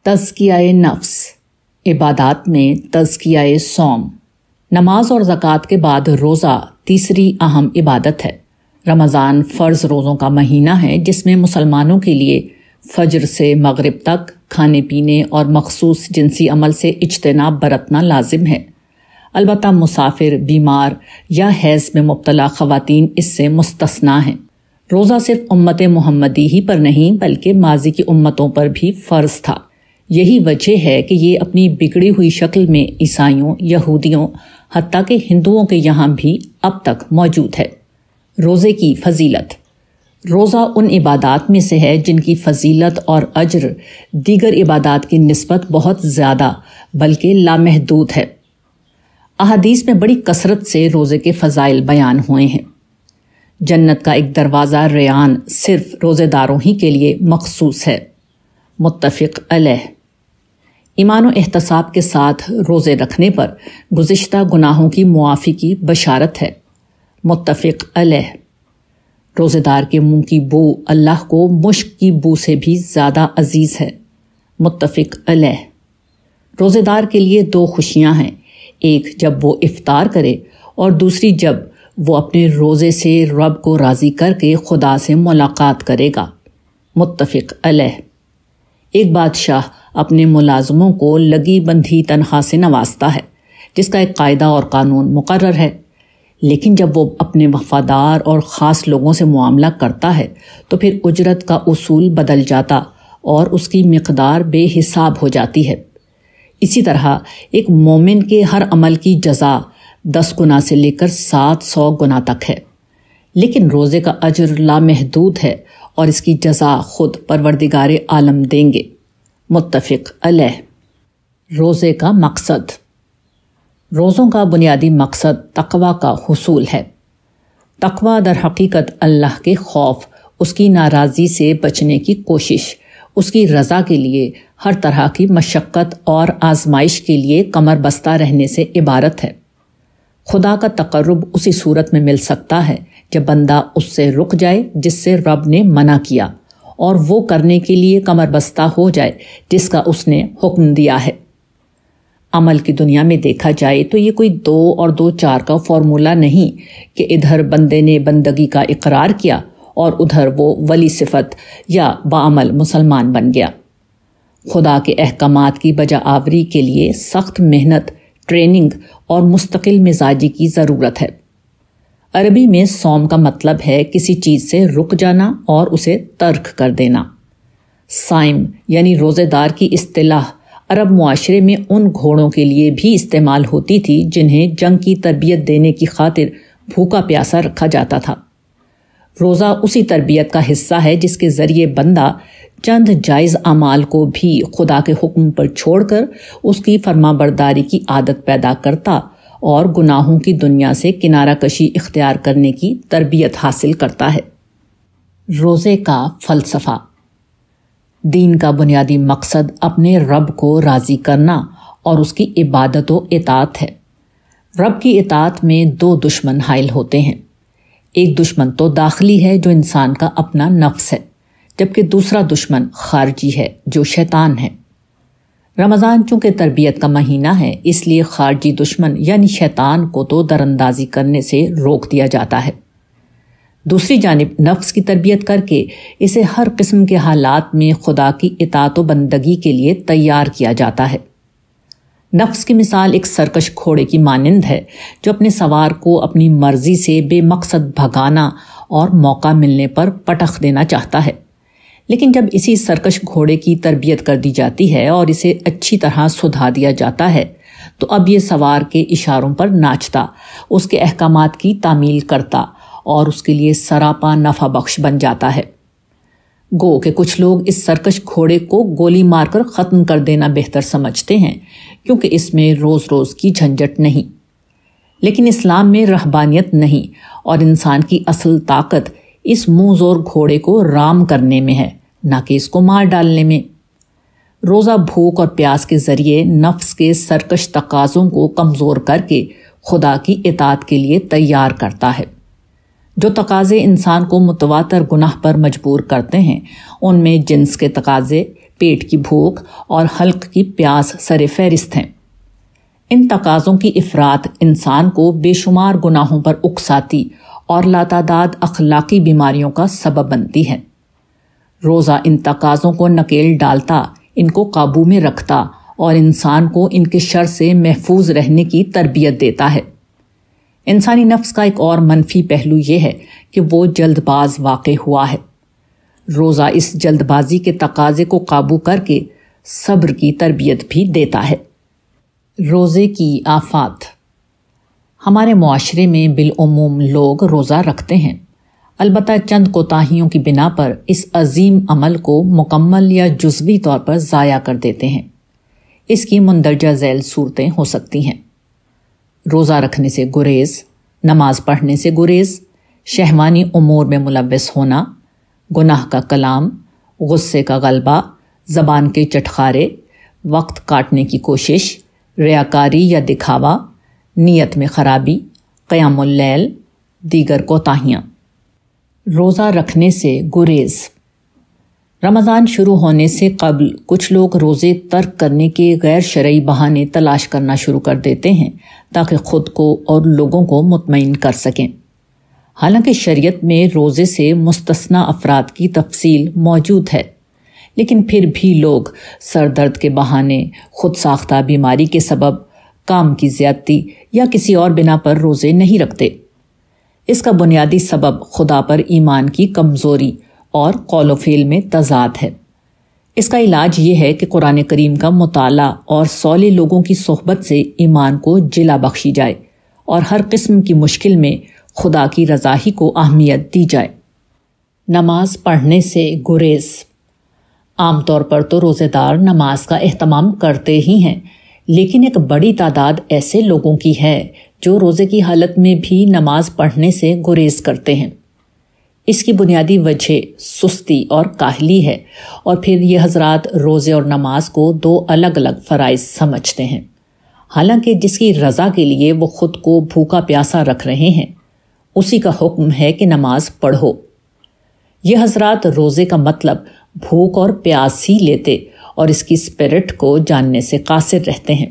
تزکیہ نفس، عبادات میں تزکیہ صوم۔ نماز اور زکوٰۃ کے بعد روزہ تیسری اہم عبادت ہے۔ رمضان فرض روزوں کا مہینہ ہے جس میں مسلمانوں کے لیے فجر سے مغرب تک کھانے پینے اور مخصوص جنسی عمل سے اجتناب برتنا لازم ہے۔ البتہ مسافر، بیمار یا حیض میں مبتلا خواتین اس سے مستثنیٰ ہیں۔ روزہ صرف امت محمدی ہی پر نہیں بلکہ ماضی کی امتوں پر بھی فرض تھا۔ یہی وجہ ہے کہ یہ اپنی بگڑی ہوئی شکل میں عیسائیوں، یہودیوں، حتیٰ کہ ہندوؤں کے یہاں بھی اب تک موجود ہے۔ روزے کی فضیلت۔ روزہ ان عبادات میں سے ہے جن کی فضیلت اور اجر دیگر عبادات کی نسبت بہت زیادہ بلکہ لامحدود ہے۔ احادیث میں بڑی کثرت سے روزے کے فضائل بیان ہوئے ہیں۔ جنت کا ایک دروازہ ریان صرف روزے داروں ہی کے لیے مخصوص ہے۔ متفق علیہ۔ ایمان و احتساب کے ساتھ روزے رکھنے پر گزشتہ گناہوں کی معافی کی بشارت ہے۔ متفق علیہ۔ روزے دار کے منہ کی بو اللہ کو مشک کی بو سے بھی زیادہ عزیز ہے۔ متفق علیہ۔ روزے دار کے لیے دو خوشیاں ہیں، ایک جب وہ افطار کرے اور دوسری جب وہ اپنے روزے سے رب کو راضی کر کے خدا سے ملاقات کرے گا۔ متفق علیہ۔ ایک بادشاہ اپنے ملازموں کو لگی بندھی تنخواہ سے نوازتا ہے جس کا ایک قاعدہ اور قانون مقرر ہے، لیکن جب وہ اپنے وفادار اور خاص لوگوں سے معاملہ کرتا ہے تو پھر اجرت کا اصول بدل جاتا اور اس کی مقدار بے حساب ہو جاتی ہے۔ اسی طرح ایک مومن کے ہر عمل کی جزا 10 گنا سے لے کر 700 گنا تک ہے، لیکن روزے کا اجر لامحدود ہے اور اس کی جزا خود پروردگار عالم دیں گے۔ متفق علیہ۔ روزے کا مقصد۔ روزوں کا بنیادی مقصد تقوی کا حصول ہے۔ تقوی در حقیقت اللہ کے خوف، اس کی ناراضی سے بچنے کی کوشش، اس کی رضا کے لیے ہر طرح کی مشقت اور آزمائش کے لیے کمر بستہ رہنے سے عبارت ہے۔ خدا کا تقرب اسی صورت میں مل سکتا ہے جب بندہ اس سے رک جائے جس سے رب نے منع کیا، اور وہ کرنے کے لیے کمر بستہ ہو جائے جس کا اس نے حکم دیا ہے۔ عمل کی دنیا میں دیکھا جائے تو یہ کوئی 2 اور 2 4 کا فارمولہ نہیں کہ ادھر بندے نے بندگی کا اقرار کیا اور ادھر وہ ولی صفت یا باعمل مسلمان بن گیا۔ خدا کے احکامات کی بجا آوری کے لیے سخت محنت، ٹریننگ اور مستقل مزاجی کی ضرورت ہے۔ عربی میں صوم کا مطلب ہے کسی چیز سے رک جانا اور اسے ترک کر دینا۔ صائم یعنی روزے دار کی اصطلاح عرب معاشرے میں ان گھوڑوں کے لیے بھی استعمال ہوتی تھی جنہیں جنگ کی تربیت دینے کی خاطر بھوکا پیاسا رکھا جاتا تھا۔ روزہ اسی تربیت کا حصہ ہے جس کے ذریعے بندہ چند جائز اعمال کو بھی خدا کے حکم پر چھوڑ کر اس کی فرما برداری کی عادت پیدا کرتا اور گناہوں کی دنیا سے کنارہ کشی اختیار کرنے کی تربیت حاصل کرتا ہے۔ روزے کا فلسفہ۔ دین کا بنیادی مقصد اپنے رب کو راضی کرنا اور اس کی عبادت و اطاعت ہے۔ رب کی اطاعت میں 2 دشمن حائل ہوتے ہیں۔ ایک دشمن تو داخلی ہے جو انسان کا اپنا نفس ہے، جبکہ دوسرا دشمن خارجی ہے جو شیطان ہے۔ رمضان چونکہ تربیت کا مہینہ ہے اس لیے خارجی دشمن یعنی شیطان کو تو در اندازی کرنے سے روک دیا جاتا ہے۔ دوسری جانب نفس کی تربیت کر کے اسے ہر قسم کے حالات میں خدا کی اطاعت و بندگی کے لیے تیار کیا جاتا ہے۔ نفس کی مثال ایک سرکش گھوڑے کی مانند ہے جو اپنے سوار کو اپنی مرضی سے بے مقصد بھگانا اور موقع ملنے پر پٹخ دینا چاہتا ہے، لیکن جب اسی سرکش گھوڑے کی تربیت کر دی جاتی ہے اور اسے اچھی طرح سدھا دیا جاتا ہے تو اب یہ سوار کے اشاروں پر ناچتا، اس کے احکامات کی تعمیل کرتا اور اس کے لیے سراپا نفع بخش بن جاتا ہے۔ گو کہ کچھ لوگ اس سرکش گھوڑے کو گولی مار کر ختم کر دینا بہتر سمجھتے ہیں کیونکہ اس میں روز روز کی جھنجھٹ نہیں، لیکن اسلام میں رہبانیت نہیں اور انسان کی اصل طاقت اس منہ زور گھوڑے کو رام کرنے میں ہے، نہ کہ اس کو مار ڈالنے میں۔ روزہ بھوک اور پیاس کے ذریعے نفس کے سرکش تقاضوں کو کمزور کر کے خدا کی اطاعت کے لیے تیار کرتا ہے۔ جو تقاضے انسان کو متواتر گناہ پر مجبور کرتے ہیں ان میں جنس کے تقاضے، پیٹ کی بھوک اور حلق کی پیاس سر فہرست ہیں۔ ان تقاضوں کی افراط انسان کو بے شمار گناہوں پر اکساتی اور لاتعداد اخلاقی بیماریوں کا سبب بنتی ہے۔ روزہ ان تقاضوں کو نکیل ڈالتا، ان کو قابو میں رکھتا اور انسان کو ان کے شر سے محفوظ رہنے کی تربیت دیتا ہے۔ انسانی نفس کا ایک اور منفی پہلو یہ ہے کہ وہ جلد باز واقع ہوا ہے۔ روزہ اس جلد بازی کے تقاضے کو قابو کر کے صبر کی تربیت بھی دیتا ہے۔ روزے کی آفات۔ ہمارے معاشرے میں بالعموم لوگ روزہ رکھتے ہیں، البتہ چند کوتاہیوں کی بنا پر اس عظیم عمل کو مکمل یا جزوی طور پر ضائع کر دیتے ہیں۔ اس کی مندرجہ ذیل صورتیں ہو سکتی ہیں: روزہ رکھنے سے گریز، نماز پڑھنے سے گریز، شہوانی امور میں ملوث ہونا، گناہ کا کلام، غصے کا غلبہ، زبان کے چٹخارے، وقت کاٹنے کی کوشش، ریاکاری یا دکھاوا، نیت میں خرابی، قیام اللیل، دیگر کوتاہیاں۔ روزہ رکھنے سے گریز۔ رمضان شروع ہونے سے قبل کچھ لوگ روزے ترک کرنے کے غیر شرعی بہانے تلاش کرنا شروع کر دیتے ہیں تاکہ خود کو اور لوگوں کو مطمئن کر سکیں۔ حالانکہ شریعت میں روزے سے مستثنی افراد کی تفصیل موجود ہے، لیکن پھر بھی لوگ سر درد کے بہانے، خود ساختہ بیماری کے سبب، کام کی زیادتی یا کسی اور بنا پر روزے نہیں رکھتے۔ اس کا بنیادی سبب خدا پر ایمان کی کمزوری اور قول و فعل میں تضاد ہے۔ اس کا علاج یہ ہے کہ قرآن کریم کا مطالعہ اور صالح لوگوں کی صحبت سے ایمان کو جلا بخشی جائے اور ہر قسم کی مشکل میں خدا کی رضا ہی کو اہمیت دی جائے۔ نماز پڑھنے سے گریز۔ عام طور پر تو روزے دار نماز کا اہتمام کرتے ہی ہیں، لیکن ایک بڑی تعداد ایسے لوگوں کی ہے جو روزے کی حالت میں بھی نماز پڑھنے سے گریز کرتے ہیں۔ اس کی بنیادی وجہ سستی اور کاہلی ہے، اور پھر یہ حضرات روزے اور نماز کو دو الگ الگ فرائض سمجھتے ہیں، حالانکہ جس کی رضا کے لیے وہ خود کو بھوکا پیاسا رکھ رہے ہیں اسی کا حکم ہے کہ نماز پڑھو۔ یہ حضرات روزے کا مطلب بھوک اور پیاس ہی لیتے اور اس کی اسپرٹ کو جاننے سے قاصر رہتے ہیں۔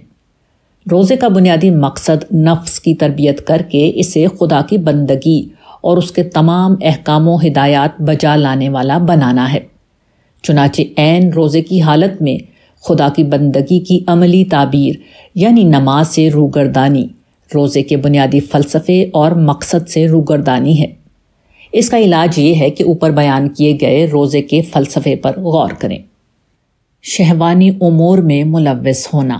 روزے کا بنیادی مقصد نفس کی تربیت کر کے اسے خدا کی بندگی اور اس کے تمام احکام و ہدایات بجا لانے والا بنانا ہے۔ چنانچہ عین روزے کی حالت میں خدا کی بندگی کی عملی تعبیر یعنی نماز سے روگردانی روزے کے بنیادی فلسفے اور مقصد سے روگردانی ہے۔ اس کا علاج یہ ہے کہ اوپر بیان کیے گئے روزے کے فلسفے پر غور کریں۔ شہوانی امور میں ملوث ہونا۔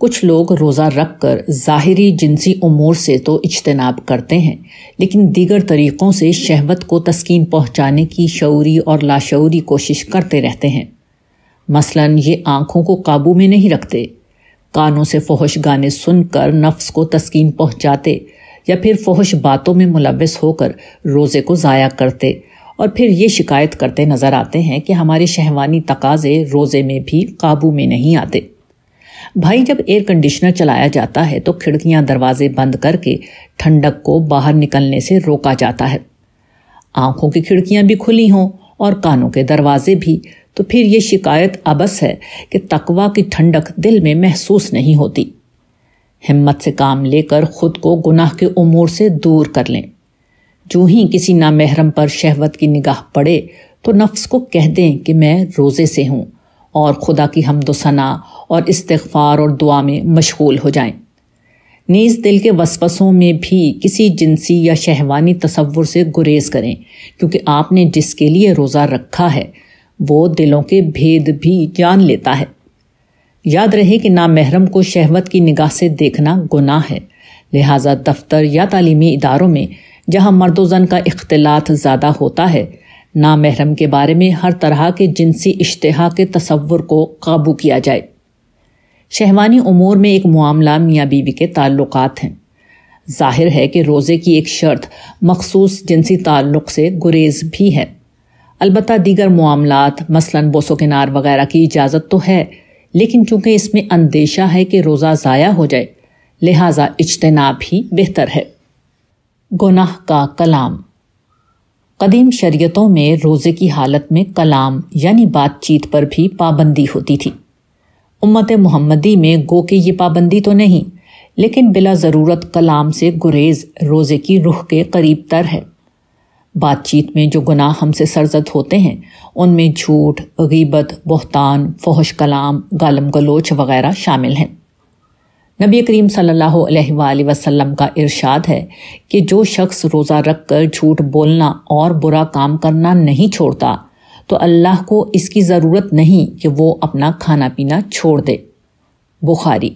کچھ لوگ روزہ رکھ کر ظاہری جنسی امور سے تو اجتناب کرتے ہیں، لیکن دیگر طریقوں سے شہوت کو تسکین پہنچانے کی شعوری اور لاشعوری کوشش کرتے رہتے ہیں۔ مثلاً یہ آنکھوں کو قابو میں نہیں رکھتے، کانوں سے فحش گانے سن کر نفس کو تسکین پہنچاتے، یا پھر فحش باتوں میں ملوث ہو کر روزے کو ضائع کرتے، اور پھر یہ شکایت کرتے نظر آتے ہیں کہ ہمارے شہوانی تقاضے روزے میں بھی قابو میں نہیں آتے۔ بھائی، جب ایئر کنڈیشنر چلایا جاتا ہے تو کھڑکیاں دروازے بند کر کے ٹھنڈک کو باہر نکلنے سے روکا جاتا ہے۔ آنکھوں کی کھڑکیاں بھی کھلی ہوں اور کانوں کے دروازے بھی، تو پھر یہ شکایت عبث ہے کہ تقویٰ کی ٹھنڈک دل میں محسوس نہیں ہوتی۔ ہمت سے کام لے کر خود کو گناہ کے امور سے دور کر لیں۔ جو ہی کسی نامحرم پر شہوت کی نگاہ پڑے تو نفس کو کہہ دیں کہ میں روزے سے ہوں، اور خدا کی حمد و ثنا اور استغفار اور دعا میں مشغول ہو جائیں۔ نیز دل کے وسوسوں میں بھی کسی جنسی یا شہوانی تصور سے گریز کریں، کیونکہ آپ نے جس کے لیے روزہ رکھا ہے وہ دلوں کے بھید بھی جان لیتا ہے۔ یاد رہے کہ نامحرم کو شہوت کی نگاہ سے دیکھنا گناہ ہے، لہٰذا دفتر یا تعلیمی اداروں میں جہاں مرد و زن کا اختلاط زیادہ ہوتا ہے، نامحرم کے بارے میں ہر طرح کے جنسی اشتہا کے تصور کو قابو کیا جائے۔ شہوانی امور میں ایک معاملہ میاں بیوی کے تعلقات ہیں۔ ظاہر ہے کہ روزے کی ایک شرط مخصوص جنسی تعلق سے گریز بھی ہے، البتہ دیگر معاملات مثلاً بوس و کنار وغیرہ کی اجازت تو ہے، لیکن چونکہ اس میں اندیشہ ہے کہ روزہ ضائع ہو جائے، لہٰذا اجتناب ہی بہتر ہے۔ گناہ کا کلام۔ قدیم شریعتوں میں روزے کی حالت میں کلام یعنی بات چیت پر بھی پابندی ہوتی تھی۔ امت محمدی میں گو کہ یہ پابندی تو نہیں، لیکن بلا ضرورت کلام سے گریز روزے کی روح کے قریب تر ہے۔ بات چیت میں جو گناہ ہم سے سرزد ہوتے ہیں ان میں جھوٹ، غیبت، بہتان، فحش کلام، گالم گلوچ وغیرہ شامل ہیں۔ نبی کریم صلی اللہ علیہ وآلہ وسلم کا ارشاد ہے کہ جو شخص روزہ رکھ کر جھوٹ بولنا اور برا کام کرنا نہیں چھوڑتا تو اللہ کو اس کی ضرورت نہیں کہ وہ اپنا کھانا پینا چھوڑ دے۔ بخاری۔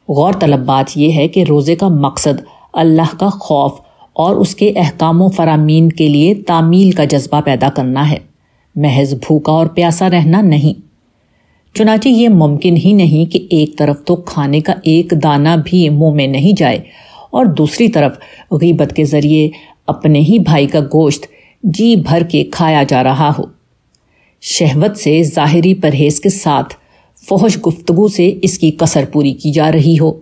غور طلب بات یہ ہے کہ روزے کا مقصد اللہ کا خوف اور اس کے احکام و فرامین کے لیے تعمیل کا جذبہ پیدا کرنا ہے، محض بھوکا اور پیاسا رہنا نہیں۔ چنانچہ یہ ممکن ہی نہیں کہ ایک طرف تو کھانے کا ایک دانہ بھی منہ میں نہیں جائے اور دوسری طرف غیبت کے ذریعے اپنے ہی بھائی کا گوشت جی بھر کے کھایا جا رہا ہو۔ شہوت سے ظاہری پرہیز کے ساتھ فحش گفتگو سے اس کی کسر پوری کی جا رہی ہو۔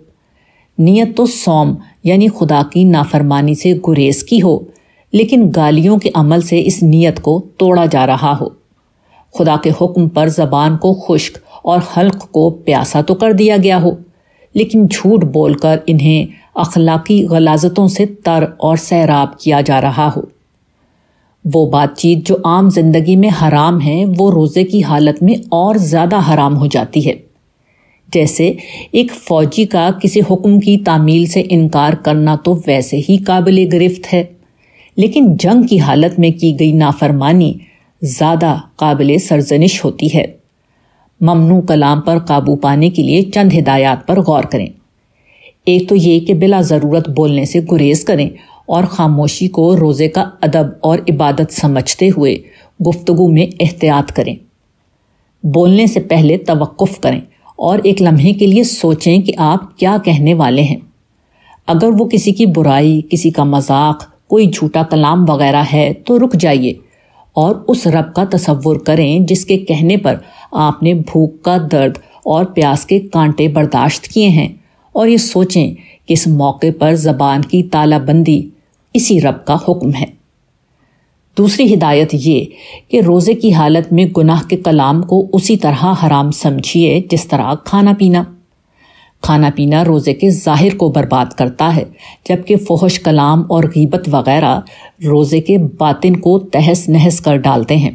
نیت تو صوم یعنی خدا کی نافرمانی سے گریز کی ہو، لیکن گالیوں کے عمل سے اس نیت کو توڑا جا رہا ہو۔ خدا کے حکم پر زبان کو خشک اور حلق کو پیاسا تو کر دیا گیا ہو، لیکن جھوٹ بول کر انہیں اخلاقی غلاظتوں سے تر اور سیراب کیا جا رہا ہو۔ وہ بات چیت جو عام زندگی میں حرام ہے وہ روزے کی حالت میں اور زیادہ حرام ہو جاتی ہے۔ جیسے ایک فوجی کا کسی حکم کی تعمیل سے انکار کرنا تو ویسے ہی قابل گرفت ہے، لیکن جنگ کی حالت میں کی گئی نافرمانی زیادہ قابل سرزنش ہوتی ہے۔ ممنوع کلام پر قابو پانے کے لیے چند ہدایات پر غور کریں۔ ایک تو یہ کہ بلا ضرورت بولنے سے گریز کریں اور خاموشی کو روزے کا ادب اور عبادت سمجھتے ہوئے گفتگو میں احتیاط کریں۔ بولنے سے پہلے توقف کریں اور ایک لمحے کے لیے سوچیں کہ آپ کیا کہنے والے ہیں۔ اگر وہ کسی کی برائی، کسی کا مذاق، کوئی جھوٹا کلام وغیرہ ہے تو رک جائیے اور اس رب کا تصور کریں جس کے کہنے پر آپ نے بھوک کا درد اور پیاس کے کانٹے برداشت کیے ہیں، اور یہ سوچیں کہ اس موقع پر زبان کی تالہ بندی اسی رب کا حکم ہے۔ دوسری ہدایت یہ کہ روزے کی حالت میں گناہ کے کلام کو اسی طرح حرام سمجھیے جس طرح کھانا پینا۔ کھانا پینا روزے کے ظاہر کو برباد کرتا ہے، جبکہ فحش کلام اور غیبت وغیرہ روزے کے باطن کو تہس نہس کر ڈالتے ہیں۔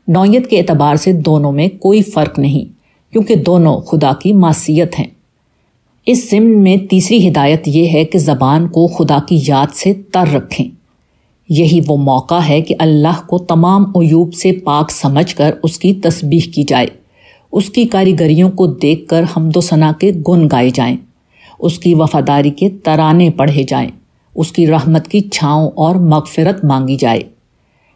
نوعیت کے اعتبار سے دونوں میں کوئی فرق نہیں، کیونکہ دونوں خدا کی معصیت ہیں۔ اس ضمن میں تیسری ہدایت یہ ہے کہ زبان کو خدا کی یاد سے تر رکھیں۔ یہی وہ موقع ہے کہ اللہ کو تمام عیوب سے پاک سمجھ کر اس کی تسبیح کی جائے، اس کی کاریگریوں کو دیکھ کر حمد و ثنا کے گن گائے جائیں، اس کی وفاداری کے ترانے پڑھے جائیں، اس کی رحمت کی چھاؤں اور مغفرت مانگی جائے۔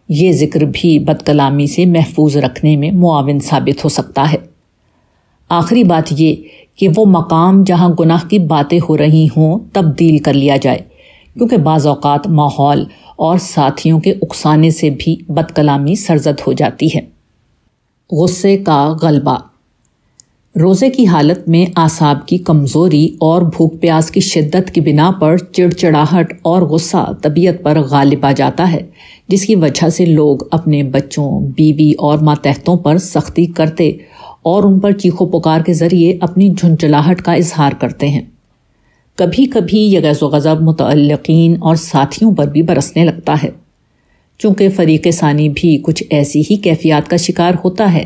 یہ ذکر بھی بد کلامی سے محفوظ رکھنے میں معاون ثابت ہو سکتا ہے۔ آخری بات یہ کہ وہ مقام جہاں گناہ کی باتیں ہو رہی ہوں تبدیل کر لیا جائے، کیونکہ بعض اوقات ماحول اور ساتھیوں کے اکسانے سے بھی بد کلامی سرزد ہو جاتی ہے۔ غصے کا غلبہ۔ روزے کی حالت میں اعصاب کی کمزوری اور بھوک پیاس کی شدت کی بنا پر چڑچڑاہٹ اور غصہ طبیعت پر غالب آ جاتا ہے، جس کی وجہ سے لوگ اپنے بچوں، بیوی اور ماتحتوں پر سختی کرتے اور ان پر چیخو پکار کے ذریعے اپنی جھنجھلاہٹ کا اظہار کرتے ہیں۔ کبھی کبھی یہ غیظ و غضب متعلقین اور ساتھیوں پر بھی برسنے لگتا ہے، چونکہ فریق ثانی بھی کچھ ایسی ہی کیفیات کا شکار ہوتا ہے،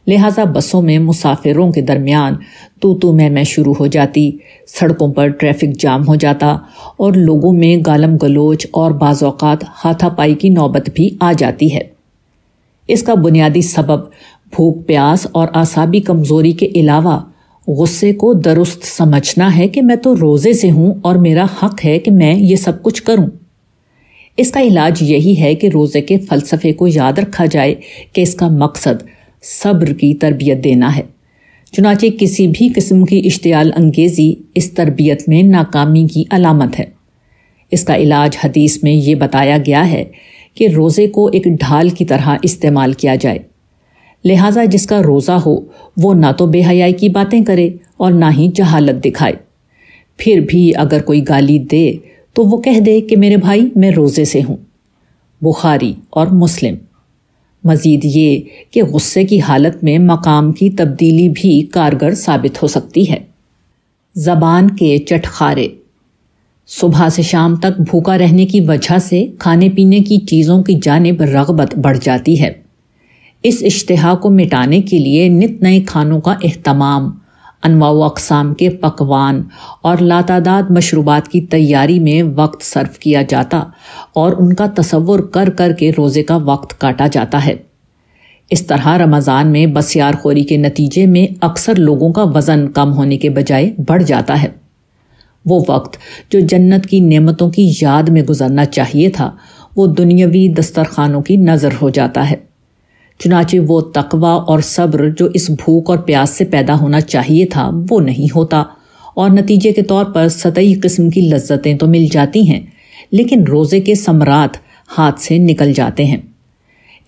لہٰذا بسوں میں مسافروں کے درمیان تو میں شروع ہو جاتی، سڑکوں پر ٹریفک جام ہو جاتا اور لوگوں میں گالم گلوچ اور بعض اوقات ہاتھا پائی کی نوبت بھی آ جاتی ہے۔ اس کا بنیادی سبب بھوک پیاس اور اعصابی کمزوری کے علاوہ غصے کو درست سمجھنا ہے کہ میں تو روزے سے ہوں اور میرا حق ہے کہ میں یہ سب کچھ کروں۔ اس کا علاج یہی ہے کہ روزے کے فلسفے کو یاد رکھا جائے کہ اس کا مقصد صبر کی تربیت دینا ہے، چنانچہ کسی بھی قسم کی اشتعال انگیزی اس تربیت میں ناکامی کی علامت ہے۔ اس کا علاج حدیث میں یہ بتایا گیا ہے کہ روزے کو ایک ڈھال کی طرح استعمال کیا جائے، لہٰذا جس کا روزہ ہو وہ نہ تو بے حیائی کی باتیں کرے اور نہ ہی جہالت دکھائے۔ پھر بھی اگر کوئی گالی دے تو وہ کہہ دے کہ میرے بھائی میں روزے سے ہوں۔ بخاری اور مسلم۔ مزید یہ کہ غصے کی حالت میں مقام کی تبدیلی بھی کارگر ثابت ہو سکتی ہے۔ زبان کے چٹخارے۔ صبح سے شام تک بھوکا رہنے کی وجہ سے کھانے پینے کی چیزوں کی جانب رغبت بڑھ جاتی ہے۔ اس اشتہا کو مٹانے کے لیے نت نئے کھانوں کا اہتمام، انواع و اقسام کے پکوان اور لاتعداد مشروبات کی تیاری میں وقت صرف کیا جاتا اور ان کا تصور کر کر کے روزے کا وقت کاٹا جاتا ہے۔ اس طرح رمضان میں بسیار خوری کے نتیجے میں اکثر لوگوں کا وزن کم ہونے کے بجائے بڑھ جاتا ہے۔ وہ وقت جو جنت کی نعمتوں کی یاد میں گزرنا چاہیے تھا، وہ دنیاوی دسترخوانوں کی نظر ہو جاتا ہے۔ چنانچہ وہ تقوی اور صبر جو اس بھوک اور پیاس سے پیدا ہونا چاہیے تھا وہ نہیں ہوتا، اور نتیجے کے طور پر سطحی قسم کی لذتیں تو مل جاتی ہیں لیکن روزے کے ثمرات ہاتھ سے نکل جاتے ہیں۔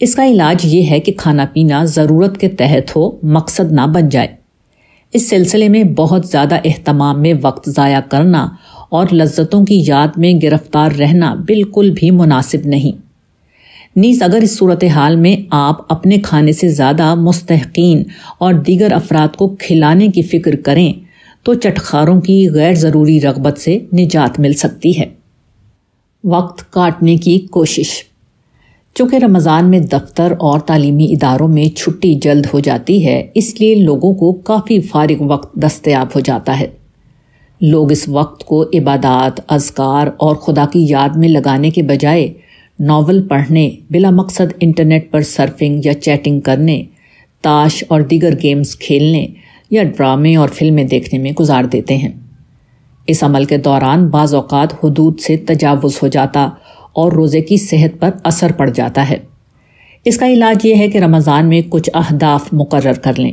اس کا علاج یہ ہے کہ کھانا پینا ضرورت کے تحت ہو، مقصد نہ بن جائے۔ اس سلسلے میں بہت زیادہ اہتمام میں وقت ضائع کرنا اور لذتوں کی یاد میں گرفتار رہنا بالکل بھی مناسب نہیں۔ نیز اگر اس صورتحال میں آپ اپنے کھانے سے زیادہ مستحقین اور دیگر افراد کو کھلانے کی فکر کریں تو چٹخاروں کی غیر ضروری رغبت سے نجات مل سکتی ہے۔ وقت کاٹنے کی کوشش۔ چونکہ رمضان میں دفتر اور تعلیمی اداروں میں چھٹی جلد ہو جاتی ہے، اس لیے لوگوں کو کافی فارغ وقت دستیاب ہو جاتا ہے۔ لوگ اس وقت کو عبادات، اذکار اور خدا کی یاد میں لگانے کے بجائے ناول پڑھنے، بلا مقصد انٹرنیٹ پر سرفنگ یا چیٹنگ کرنے، تاش اور دیگر گیمز کھیلنے یا ڈرامے اور فلمیں دیکھنے میں گزار دیتے ہیں۔ اس عمل کے دوران بعض اوقات حدود سے تجاوز ہو جاتا اور روزے کی صحت پر اثر پڑ جاتا ہے۔ اس کا علاج یہ ہے کہ رمضان میں کچھ اہداف مقرر کر لیں۔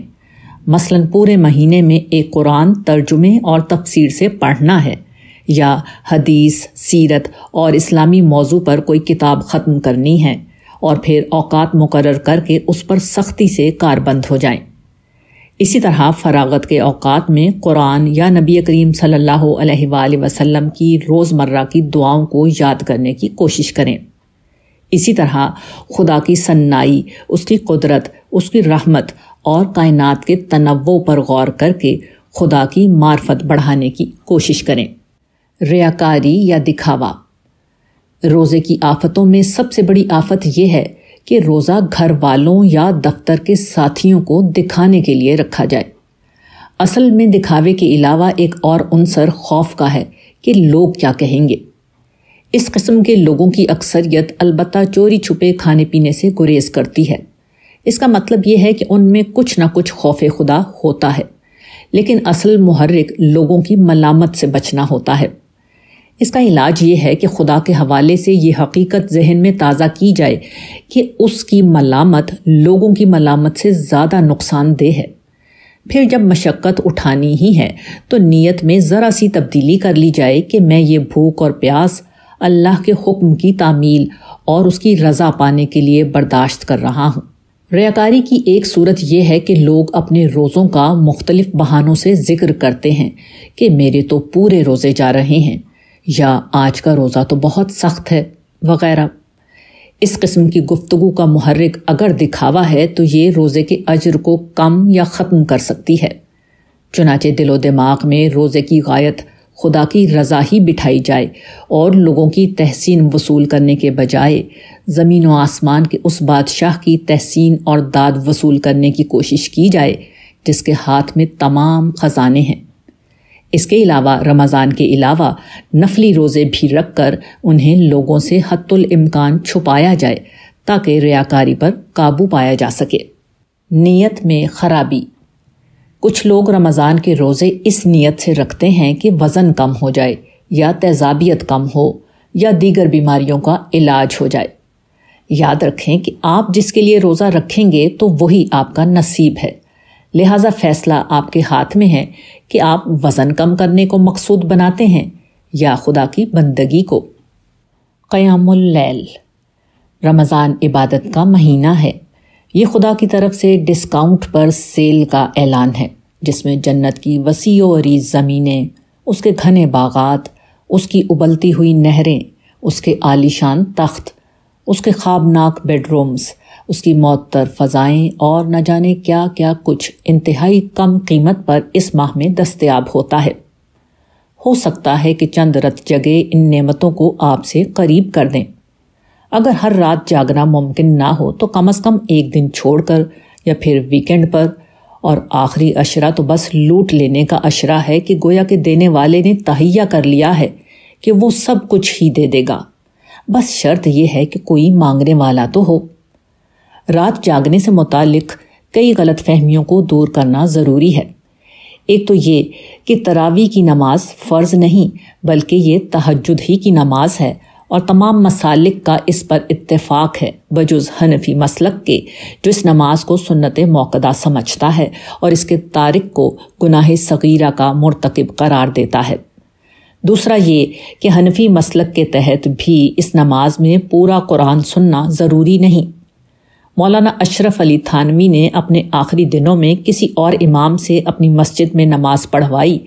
مثلاً پورے مہینے میں ایک قرآن ترجمے اور تفسیر سے پڑھنا ہے، یا حدیث، سیرت اور اسلامی موضوع پر کوئی کتاب ختم کرنی ہے، اور پھر اوقات مقرر کر کے اس پر سختی سے کاربند ہو جائیں۔ اسی طرح فراغت کے اوقات میں قرآن یا نبی کریم صلی اللہ علیہ وآلہ وسلم کی روزمرہ کی دعاؤں کو یاد کرنے کی کوشش کریں۔ اسی طرح خدا کی سنائی، اس کی قدرت، اس کی رحمت اور کائنات کے تنوع پر غور کر کے خدا کی معرفت بڑھانے کی کوشش کریں۔ ریاکاری یا دکھاوا۔ روزے کی آفتوں میں سب سے بڑی آفت یہ ہے کہ روزہ گھر والوں یا دفتر کے ساتھیوں کو دکھانے کے لیے رکھا جائے۔ اصل میں دکھاوے کے علاوہ ایک اور عنصر خوف کا ہے کہ لوگ کیا کہیں گے۔ اس قسم کے لوگوں کی اکثریت البتہ چوری چھپے کھانے پینے سے گریز کرتی ہے۔ اس کا مطلب یہ ہے کہ ان میں کچھ نہ کچھ خوف خدا ہوتا ہے، لیکن اصل محرک لوگوں کی ملامت سے بچنا ہوتا ہے۔ اس کا علاج یہ ہے کہ خدا کے حوالے سے یہ حقیقت ذہن میں تازہ کی جائے کہ اس کی ملامت لوگوں کی ملامت سے زیادہ نقصان دہ ہے۔ پھر جب مشقت اٹھانی ہی ہے تو نیت میں ذرا سی تبدیلی کر لی جائے کہ میں یہ بھوک اور پیاس اللہ کے حکم کی تعمیل اور اس کی رضا پانے کے لیے برداشت کر رہا ہوں۔ ریاکاری کی ایک صورت یہ ہے کہ لوگ اپنے روزوں کا مختلف بہانوں سے ذکر کرتے ہیں کہ میرے تو پورے روزے جا رہے ہیں، یا آج کا روزہ تو بہت سخت ہے، وغیرہ۔ اس قسم کی گفتگو کا محرک اگر دکھاوا ہے تو یہ روزے کے اجر کو کم یا ختم کر سکتی ہے۔ چنانچہ دل و دماغ میں روزے کی غایت خدا کی رضا ہی بٹھائی جائے اور لوگوں کی تحسین وصول کرنے کے بجائے زمین و آسمان کے اس بادشاہ کی تحسین اور داد وصول کرنے کی کوشش کی جائے جس کے ہاتھ میں تمام خزانے ہیں۔ اس کے علاوہ رمضان کے علاوہ نفلی روزے بھی رکھ کر انہیں لوگوں سے حتی الامکان چھپایا جائے تاکہ ریاکاری پر قابو پایا جا سکے۔ نیت میں خرابی۔ کچھ لوگ رمضان کے روزے اس نیت سے رکھتے ہیں کہ وزن کم ہو جائے یا تیزابیت کم ہو یا دیگر بیماریوں کا علاج ہو جائے۔ یاد رکھیں کہ آپ جس کے لیے روزہ رکھیں گے تو وہی آپ کا نصیب ہے، لہٰذا فیصلہ آپ کے ہاتھ میں ہے کہ آپ وزن کم کرنے کو مقصود بناتے ہیں یا خدا کی بندگی کو۔ قیام اللیل۔ رمضان عبادت کا مہینہ ہے۔ یہ خدا کی طرف سے ڈسکاؤنٹ پر سیل کا اعلان ہے جس میں جنت کی وسیع و عریض زمینیں، اس کے گھنے باغات، اس کی ابلتی ہوئی نہریں، اس کے عالیشان تخت، اس کے خوابناک بیڈ رومز، اس کی معطر فضائیں اور نہ جانے کیا کیا کچھ انتہائی کم قیمت پر اس ماہ میں دستیاب ہوتا ہے۔ ہو سکتا ہے کہ چند رت جگہ ان نعمتوں کو آپ سے قریب کر دیں۔ اگر ہر رات جاگنا ممکن نہ ہو تو کم از کم ایک دن چھوڑ کر یا پھر ویکینڈ پر، اور آخری اشرا تو بس لوٹ لینے کا اشرا ہے کہ گویا کہ دینے والے نے تہیہ کر لیا ہے کہ وہ سب کچھ ہی دے دے گا، بس شرط یہ ہے کہ کوئی مانگنے والا تو ہو۔ رات جاگنے سے متعلق کئی غلط فہمیوں کو دور کرنا ضروری ہے۔ ایک تو یہ کہ تراویح کی نماز فرض نہیں بلکہ یہ تہجد ہی کی نماز ہے، اور تمام مسالک کا اس پر اتفاق ہے بجز حنفی مسلک کے، جو اس نماز کو سنت موقدہ سمجھتا ہے اور اس کے تارک کو گناہ صغیرہ کا مرتکب قرار دیتا ہے۔ دوسرا یہ کہ حنفی مسلک کے تحت بھی اس نماز میں پورا قرآن سننا ضروری نہیں۔ مولانا اشرف علی تھانوی نے اپنے آخری دنوں میں کسی اور امام سے اپنی مسجد میں نماز پڑھوائی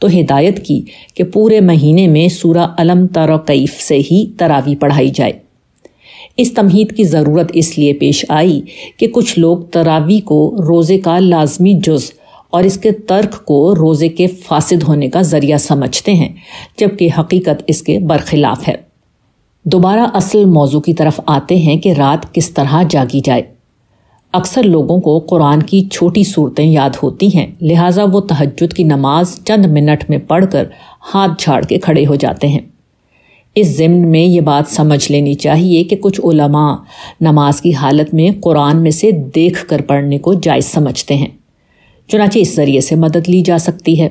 تو ہدایت کی کہ پورے مہینے میں سورہ الم تر کیف سے ہی تراویح پڑھائی جائے۔ اس تمہید کی ضرورت اس لیے پیش آئی کہ کچھ لوگ تراویح کو روزے کا لازمی جز اور اس کے ترک کو روزے کے فاسد ہونے کا ذریعہ سمجھتے ہیں، جبکہ حقیقت اس کے برخلاف ہے۔ دوبارہ اصل موضوع کی طرف آتے ہیں کہ رات کس طرح جاگی جائے۔ اکثر لوگوں کو قرآن کی چھوٹی صورتیں یاد ہوتی ہیں، لہٰذا وہ تہجد کی نماز چند منٹ میں پڑھ کر ہاتھ جھاڑ کے کھڑے ہو جاتے ہیں۔ اس ضمن میں یہ بات سمجھ لینی چاہیے کہ کچھ علماء نماز کی حالت میں قرآن میں سے دیکھ کر پڑھنے کو جائز سمجھتے ہیں، چنانچہ اس ذریعے سے مدد لی جا سکتی ہے۔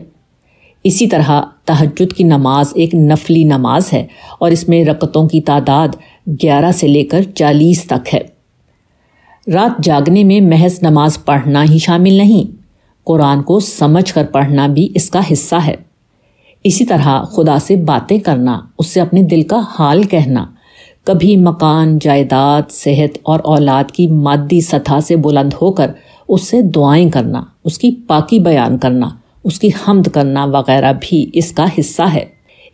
اسی طرح تہجد کی نماز ایک نفلی نماز ہے اور اس میں رکعتوں کی تعداد 11 سے لے کر 40 تک ہے۔ رات جاگنے میں محض نماز پڑھنا ہی شامل نہیں، قرآن کو سمجھ کر پڑھنا بھی اس کا حصہ ہے۔ اسی طرح خدا سے باتیں کرنا، اس سے اپنے دل کا حال کہنا، کبھی مکان، جائیداد، صحت اور اولاد کی مادی سطح سے بلند ہو کر اس سے دعائیں کرنا، اس کی پاکی بیان کرنا، اس کی حمد کرنا وغیرہ بھی اس کا حصہ ہے۔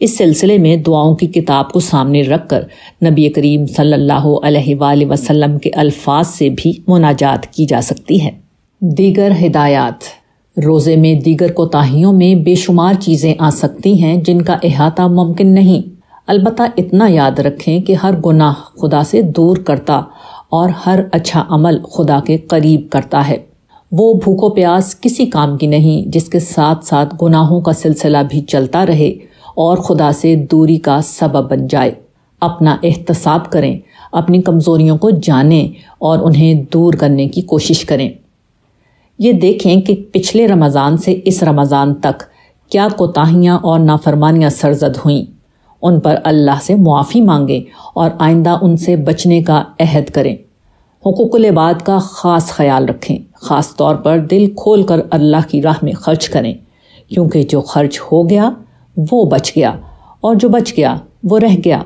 اس سلسلے میں دعاؤں کی کتاب کو سامنے رکھ کر نبی کریم صلی اللہ علیہ وآلہ وسلم کے الفاظ سے بھی مناجات کی جا سکتی ہے۔ دیگر ہدایات۔ روزے میں دیگر کوتاہیوں میں بے شمار چیزیں آ سکتی ہیں جن کا احاطہ ممکن نہیں، البتہ اتنا یاد رکھیں کہ ہر گناہ خدا سے دور کرتا اور ہر اچھا عمل خدا کے قریب کرتا ہے۔ وہ بھوک و پیاس کسی کام کی نہیں جس کے ساتھ ساتھ گناہوں کا سلسلہ بھی چلتا رہے اور خدا سے دوری کا سبب بن جائے۔ اپنا احتساب کریں، اپنی کمزوریوں کو جانیں اور انہیں دور کرنے کی کوشش کریں۔ یہ دیکھیں کہ پچھلے رمضان سے اس رمضان تک کیا کوتاہیاں اور نافرمانیاں سرزد ہوئیں، ان پر اللہ سے معافی مانگیں اور آئندہ ان سے بچنے کا عہد کریں۔ حقوق العباد کا خاص خیال رکھیں، خاص طور پر دل کھول کر اللہ کی راہ میں خرچ کریں، کیونکہ جو خرچ ہو گیا وہ بچ گیا اور جو بچ گیا وہ رہ گیا۔